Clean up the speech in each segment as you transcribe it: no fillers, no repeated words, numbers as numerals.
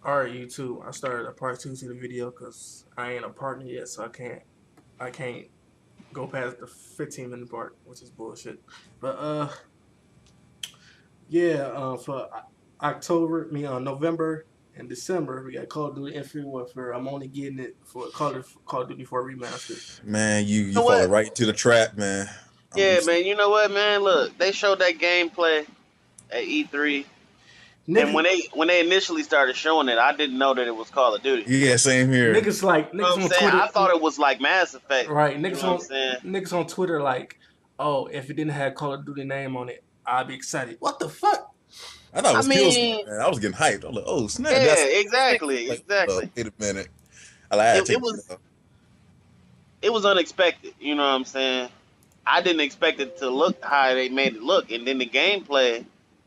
All right, YouTube. I started a part two to the video because I ain't a partner yet, so I can't go past the 15-minute part, which is bullshit. But yeah, for October, November and December, we got Call of Duty Infinite Warfare. I'm only getting it for Call of Duty 4 Remastered. Man, you You you know falling what? right into the trap, man. I'm Yeah, man. You know what, man? Look, they showed that gameplay at E3, and Nigga, when they initially started showing it, I didn't know that it was Call of Duty. yeah, same here. You know what niggas I'm on saying? Twitter, I thought it was like Mass Effect. right? You know what I'm saying? Niggas on Twitter like, oh, if it didn't have Call of Duty name on it, I'd be excited. What the fuck? I thought it I was Killzone, mean, man. I was getting hyped. I was like, oh snap, that's yeah, it. exactly, Like, exactly. wait a minute. I had It, to it take was it was unexpected. You know what I'm saying? I didn't expect it to look how they made it look, and then the gameplay,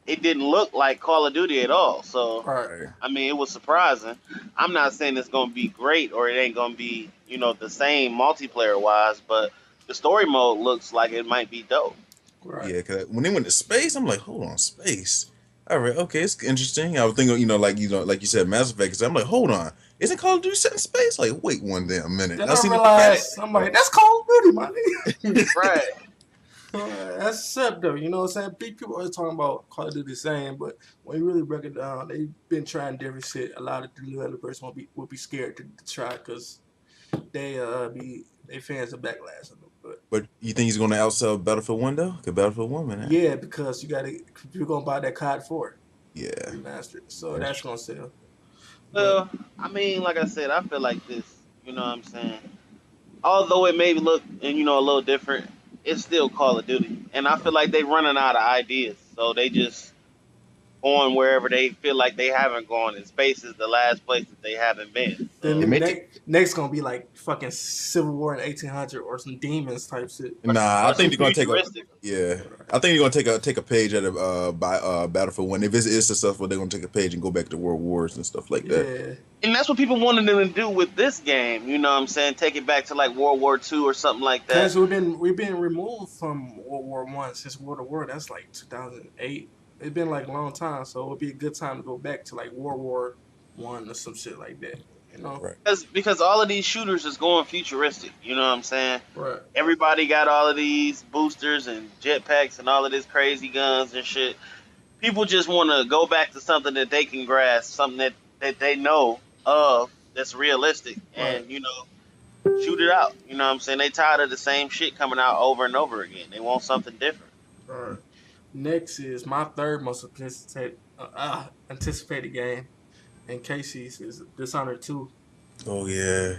it didn't look like Call of Duty at all. So, All right. right. I mean, it was surprising. I'm not saying it's gonna be great or it ain't gonna be, the same multiplayer wise, but the story mode looks like it might be dope. Right. Yeah, cause when they went to space, I'm like, hold on, space. All right, okay, it's interesting. I was thinking, like you said, Mass Effect. 'Cause I'm like, hold on, isn't Call of Duty set in space? Like, wait one damn minute. Then I I seen the mechanics. realized, I'm like, that's Call of Duty, my nigga. Right. That's up though, you know what I'm saying? People always talking about Call of Duty the same, but when you really break it down, they've been trying different shit. A lot of the developers will be scared to try because they fans of backlash. But But you think he's gonna outsell Battlefield One though? Cause Battlefield One, man. yeah, because you're gonna buy that COD 4 Yeah, remastered, so that's that's true. gonna sell. But Well, I mean, like I said, I feel like this. You know what I'm saying? Although it may look a little different, it's still Call of Duty, and I feel like they running out of ideas, so they just going wherever they feel like they haven't gone. And space is the last place that they haven't been. It So then may take. next gonna be like fucking Civil War in 1800 or some demons type shit. Nah, I or think some they're gonna take a. futuristic. Yeah, I think they're gonna take a page out of Battlefield One. If it is successful, they're gonna take a page and go back to World Wars and stuff like that. Yeah, And that's what people wanted them to do with this game. You know what I'm saying? Take it back to like World War II or something like that. cause we've been removed from World War I since World War. That's like 2008. It's been like a long time, so it would be a good time to go back to like World War I or some shit like that. You know? Right. Because all of these shooters is going futuristic. You know what I'm saying? Right. Everybody got all of these boosters and jetpacks and all of this crazy guns and shit. People just want to go back to something that they can grasp, something that they know of that's realistic, Right. and shoot it out. You know what I'm saying? They tired of the same shit coming out over and over again. They want something different. Right. Next is my third most anticipated game, and Casey's is Dishonored 2. Oh yeah.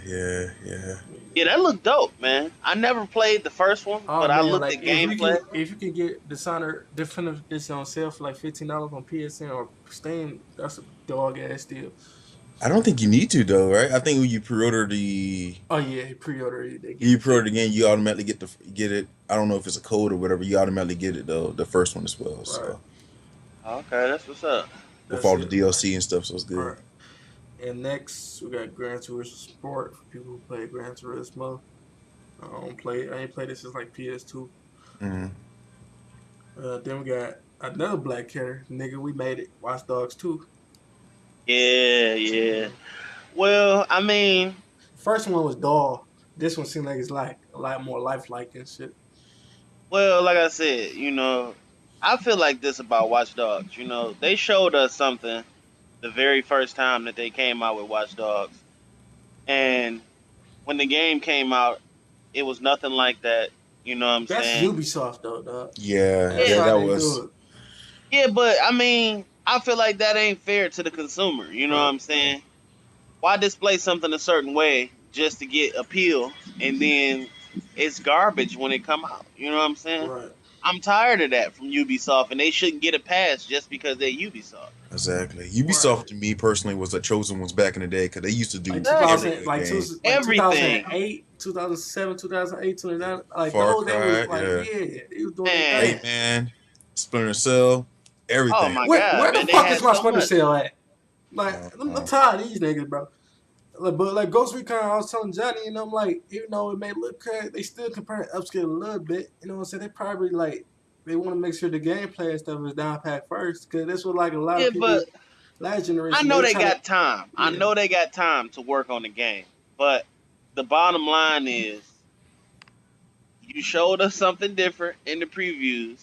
Yeah, that looked dope, man. I never played the first one, Oh but I man, looked like at gameplay. if you can get Dishonored Definitive Edition on sale for like $15 on PSN or Steam, that's a dog ass deal. I don't think you need to though, right? I think when you pre-order the Oh yeah, pre-order it, they give you it to you. pre-order the game, you automatically get it. I don't know if it's a code or whatever. You automatically get it though, the first one as well. Right. So Okay, that's what's up. with That's all the it. DLC and stuff, so it's good. Right. And next we got Gran Turismo Sport for people who play Gran Turismo. I ain't played this since like PS2. Hmm. Then we got another black hitter, nigga. We made it. Watch Dogs 2. Yeah, yeah. Well, I mean, First one was dull. This one seemed like it's like a lot more lifelike and shit. like I said, I feel like this about Watch Dogs. They showed us something the very first time that they came out with Watch Dogs, and when the game came out, it was nothing like that. You know what I'm That's saying? Ubisoft though, dog. Yeah, That's Yeah, yeah, how that they was. do it. yeah, but I mean, I feel like that ain't fair to the consumer. You know what Right, I'm saying? Why display something a certain way just to get appeal, and then it's garbage when it come out? You know what I'm saying? right. I'm tired of that from Ubisoft, and they shouldn't get a pass just because they're Ubisoft. Exactly. Right. Ubisoft to me personally was the chosen ones back in the day because they used to Like do every 2000, Exactly. good game. like Everything. 2008, 2007, 2008, 2009. Like Far those, they was Cry, like, yeah. yeah, they was doing their thing. Man. Rayman, Splinter Cell, Oh everything. my Where god, the man, they fuck is had my so Splinter much. Cell at? Like, I'm Uh, tired of these niggas, bro. But like Ghost Recon, I was telling Johnny, I'm like, even though it may look crazy, they still compare it upscale a little bit. You know what I'm saying? They probably like they want to make sure the gameplay and stuff is down pat first, because that's what like a lot Yeah, of but people. Last I generation, they know were they trying to, got time. I yeah, know they got time to work on the game. But the bottom line is you showed us something different in the previews,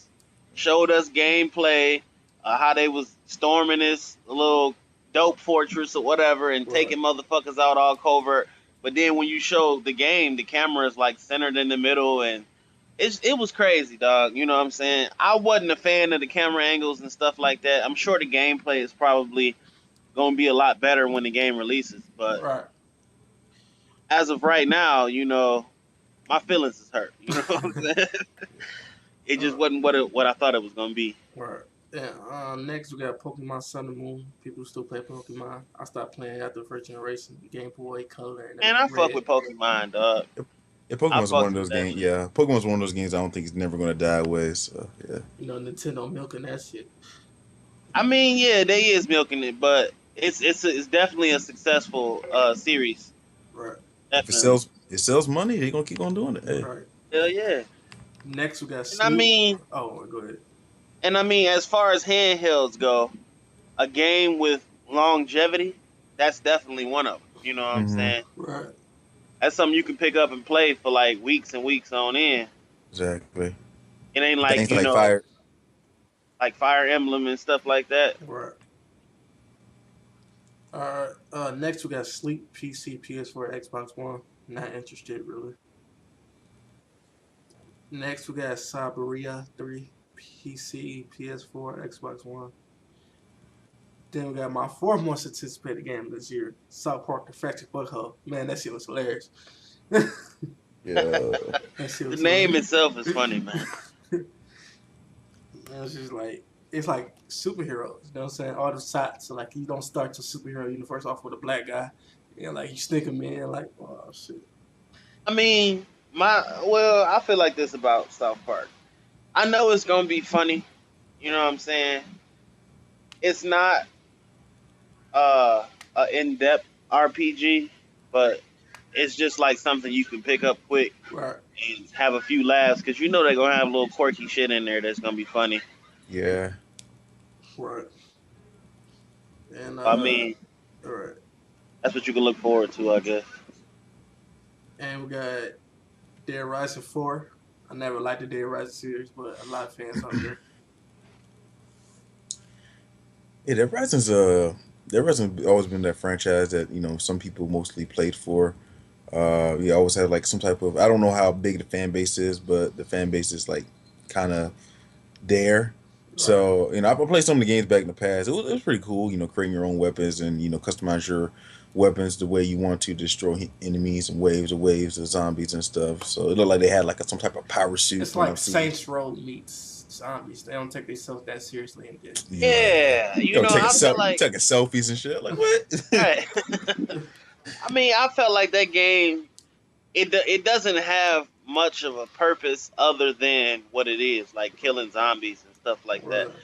showed us gameplay, how they was storming this little dope fortress or whatever and right, taking motherfuckers out all covert. But then when you show the game, the camera is like centered in the middle and it was crazy, dog. You know what I'm saying? I wasn't a fan of the camera angles and stuff like that. I'm sure the gameplay is probably gonna be a lot better when the game releases. But right, as of right now, my feelings is hurt. You know what I'm saying? It just uh, wasn't what I thought it was gonna be. right. Yeah, next we got Pokemon Sun and Moon. People still play Pokemon. I stopped playing after the first generation, Game Boy Color and Man, I fuck Red. with Pokemon, dog. Yeah, I Pokemon's one fucks of with those that games. shit. Yeah, Pokemon's one of those games I don't think it's never gonna die away. So yeah, Nintendo milking that shit. I mean, yeah, they is milking it, but it's definitely a successful series. Right, if Definitely. it sells money, they're gonna keep on doing it. Hey, right. Hell yeah. Next we got And I Snoop. mean, Oh, go ahead. as far as handhelds go, a game with longevity, that's definitely one of them. You know what I'm mm-hmm. saying? Right. That's something you can pick up and play for like weeks and weeks on end. Exactly. It ain't like Things like Fire. like Fire Emblem and stuff like that. Right. Next we got Sleep, PC, PS4, Xbox One. Not interested really. Next we got Cyberia 3, PC, PS4, Xbox One. Then we got my fourth most anticipated game this year, South Park: The Fractured Butthole. Man, that shit was hilarious. that Yeah. shit The was name hilarious. itself is funny, man. It's just like it's like superheroes. You know what I'm saying? All the shots. So like you don't start your superhero universe off with a black guy. And like you stick him in like oh shit. I mean, I feel like this about South Park. I know it's gonna be funny. You know what I'm saying? It's not a in depth RPG, but it's just like something you can pick up quick Right, and have a few laughs because you know they're gonna have a little quirky shit in there that's gonna be funny. Yeah. right. And I mean, all right. that's what you can look forward to, I guess. And we got Dead Rising 4. I never liked the Dead Rising series, but a lot of fans out there. Yeah, that Rising's always been that franchise that some people mostly played for. You always had like some type of I don't know how big the fan base is, but the fan base is like kind of there. Right, So I played some of the games back in the past. It was pretty cool. Creating your own weapons and customize your weapons the way you want to destroy enemies and waves of zombies and stuff. So it looked like they had like some type of power suit. it's like Suit. Saints Row meets zombies. They don't take themselves that seriously in the Yeah, Taking I feel like taking selfies and shit. Like what? right. I mean, I felt like that game it doesn't have much of a purpose other than what it is, like killing zombies and stuff like that. right,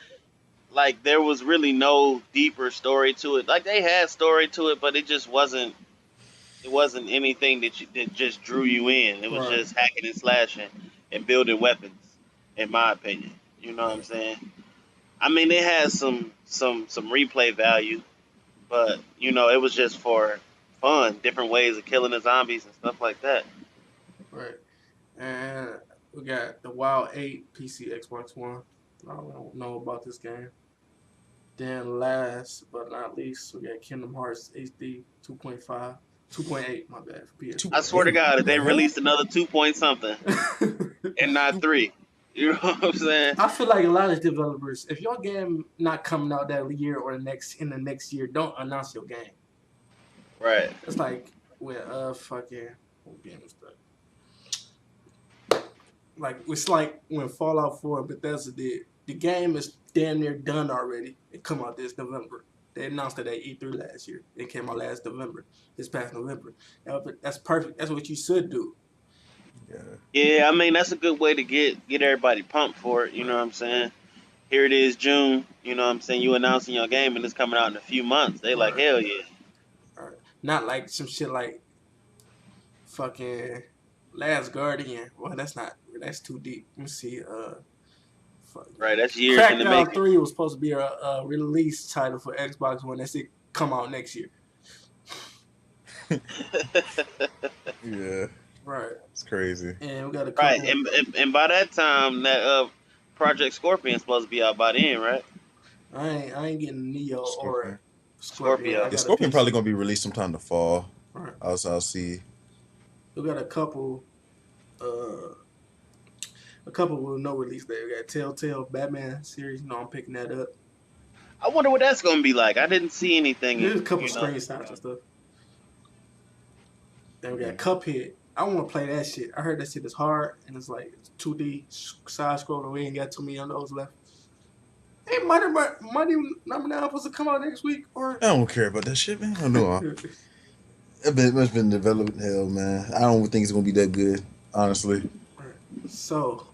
Like there was really no deeper story to it. Like they had story to it, but it just wasn't. It wasn't anything that just drew you in. It was right, just hacking and slashing and building weapons, in my opinion. You know what I'm saying? I mean, it has some replay value, but it was just for fun, different ways of killing the zombies and stuff like that. right. And we got the Wild 8 PC, Xbox One. I don't know about this game. Then last but not least, we got Kingdom Hearts HD 2.5, 2.8, my bad, for Two I PS4. swear point to eight. God, if they What? released another 2 point something and not three, you know what I'm saying? I feel like a lot of developers, if your game not coming out that year or the next year, don't announce your game. Right. It's like with fucking what game is that? Like it's like when Fallout 4 and Bethesda did. The game is damn near done already. It come out this November. They announced it at E3 last year. It came out last November. This past November. That's perfect. That's what you should do. Yeah. Yeah, I mean that's a good way to get everybody pumped for it. You know Right. what I'm saying? Here it is, June. You know what I'm saying? You announcing your game and it's coming out in a few months. They like Right. hell yeah. Right. Not like some shit like fucking Last Guardian. Well, that's not. That's too deep. Let me see. Fuck. Right, that's years in the Crackdown making. 3 was supposed to be a release title for Xbox One. That shit come out next year. Yeah, Right. it's crazy. And we got a Right, couple. and by that time, that Project Scorpion's supposed to be out by then, right? I ain't getting Neo or Scorpion. Scorpion. I Scorpio. Yeah, got a Scorpion probably PC. gonna be released sometime in the fall. Right. I'll see. We got uh a couple with no release date. We got Telltale Batman series. I'm picking that up. I wonder what that's gonna be like. I didn't see anything, There's a couple you know. screenshots and stuff. Then we Yeah. got Cuphead. I want to play that shit. I heard that shit is hard and it's like 2D side scroller. We ain't got too many of those left. Hey, Mighty Number 9 supposed to come out next week or? I don't care about that shit, man. I know. It's been developed hell, man. I don't think it's gonna be that good, honestly. So